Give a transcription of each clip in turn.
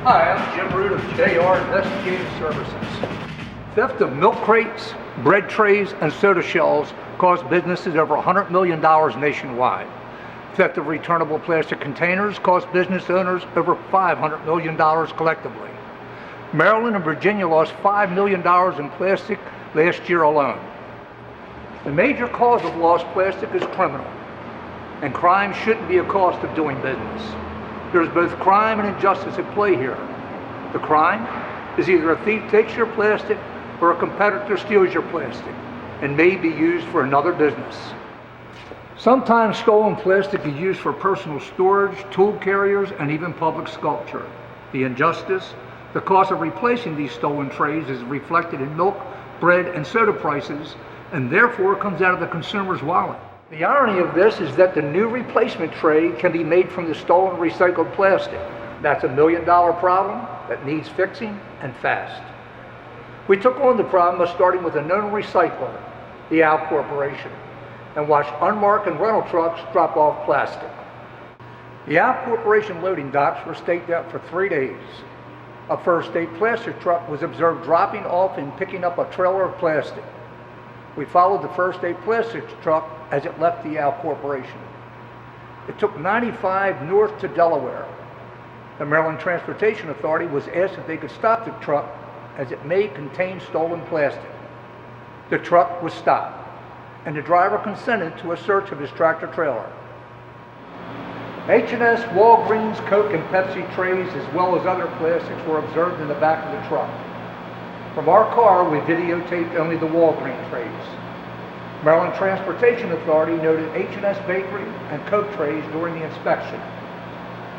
Hi, I'm Jim Root of JR Investigative Services. Theft of milk crates, bread trays, and soda shells cost businesses over $100 million nationwide. Theft of returnable plastic containers cost business owners over $500 million collectively. Maryland and Virginia lost $5 million in plastic last year alone. The major cause of lost plastic is criminal, and crime shouldn't be a cost of doing business. There's both crime and injustice at play here. The crime is either a thief takes your plastic or a competitor steals your plastic and may be used for another business. Sometimes stolen plastic is used for personal storage, tool carriers, and even public sculpture. The injustice, the cost of replacing these stolen trays is reflected in milk, bread, and soda prices, and therefore comes out of the consumer's wallet. The irony of this is that the new replacement tray can be made from the stolen recycled plastic. That's $1 million problem that needs fixing, and fast. We took on the problem of starting with a known recycler, the Al Corporation, and watched unmarked and rental trucks drop off plastic. The Al Corporation loading docks were staked out for 3 days. A First State plastic truck was observed dropping off and picking up a trailer of plastic. We followed the First State plastic truck as it left the Al Corporation. It took 95 north to Delaware. The Maryland Transportation Authority was asked if they could stop the truck as it may contain stolen plastic. The truck was stopped, and the driver consented to a search of his tractor trailer. H&S, Walgreens, Coke, and Pepsi trays, as well as other plastics, were observed in the back of the truck. From our car, we videotaped only the Walgreens trays. Maryland Transportation Authority noted H&S Bakery and Coke trays during the inspection.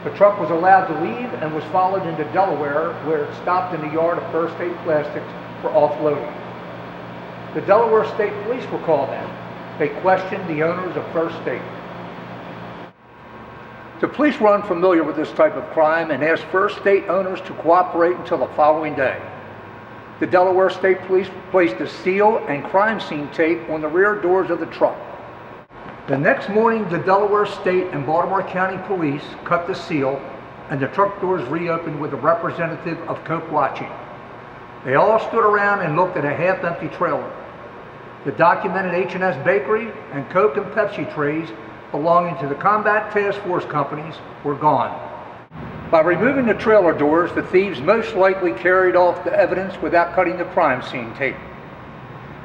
The truck was allowed to leave and was followed into Delaware, where it stopped in the yard of First State Plastics for offloading. The Delaware State Police were called in. They questioned the owners of First State. The police were unfamiliar with this type of crime and asked First State owners to cooperate until the following day. The Delaware State Police placed a seal and crime scene tape on the rear doors of the truck. The next morning, the Delaware State and Baltimore County Police cut the seal, and the truck doors reopened with a representative of Coke watching. They all stood around and looked at a half-empty trailer. The documented H&S Bakery and Coke and Pepsi trays belonging to the Combat Task Force companies were gone. By removing the trailer doors, the thieves most likely carried off the evidence without cutting the crime scene tape.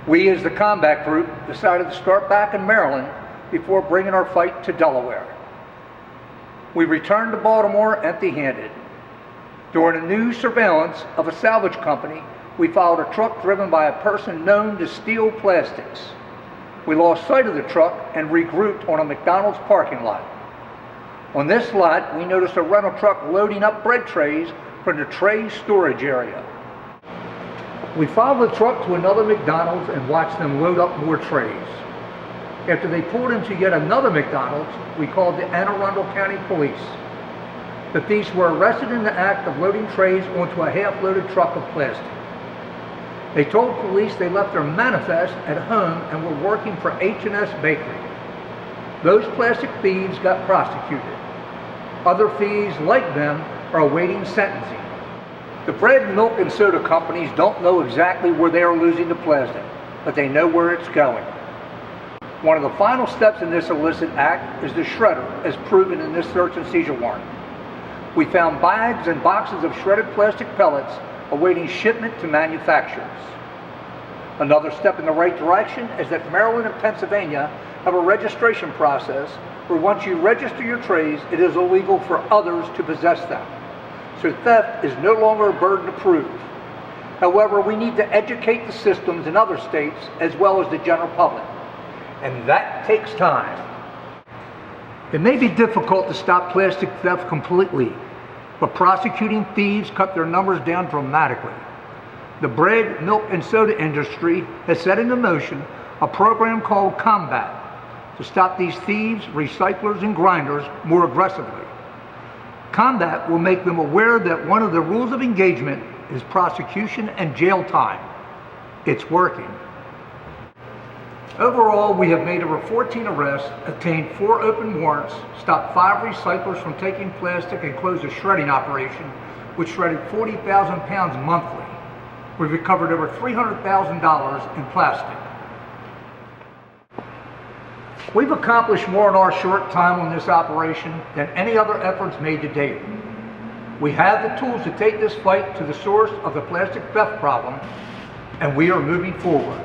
We, as the combat group, decided to start back in Maryland before bringing our fight to Delaware. We returned to Baltimore empty-handed. During a new surveillance of a salvage company, we followed a truck driven by a person known to steal plastics. We lost sight of the truck and regrouped on a McDonald's parking lot. On this lot, we noticed a rental truck loading up bread trays from the tray storage area. We followed the truck to another McDonald's and watched them load up more trays. After they pulled into yet another McDonald's, we called the Anne Arundel County Police. The thieves were arrested in the act of loading trays onto a half-loaded truck of plastic. They told police they left their manifest at home and were working for H&S Bakery. Those plastic thieves got prosecuted. Other thieves like them are awaiting sentencing. The bread, milk, and soda companies don't know exactly where they are losing the plastic, but they know where it's going. One of the final steps in this illicit act is the shredder, as proven in this search and seizure warrant. We found bags and boxes of shredded plastic pellets awaiting shipment to manufacturers. Another step in the right direction is that Maryland and Pennsylvania have a registration process where once you register your trays, it is illegal for others to possess them. So theft is no longer a burden to prove. However, we need to educate the systems in other states as well as the general public. And that takes time. It may be difficult to stop plastic theft completely, but prosecuting thieves cut their numbers down dramatically. The bread, milk, and soda industry has set into motion a program called Combat to stop these thieves, recyclers, and grinders more aggressively. Combat will make them aware that one of the rules of engagement is prosecution and jail time. It's working. Overall, we have made over 14 arrests, obtained 4 open warrants, stopped 5 recyclers from taking plastic, and closed a shredding operation which shredded 40,000 pounds monthly. We've recovered over $300,000 in plastic. We've accomplished more in our short time on this operation than any other efforts made to date. We have the tools to take this fight to the source of the plastic theft problem, and we are moving forward.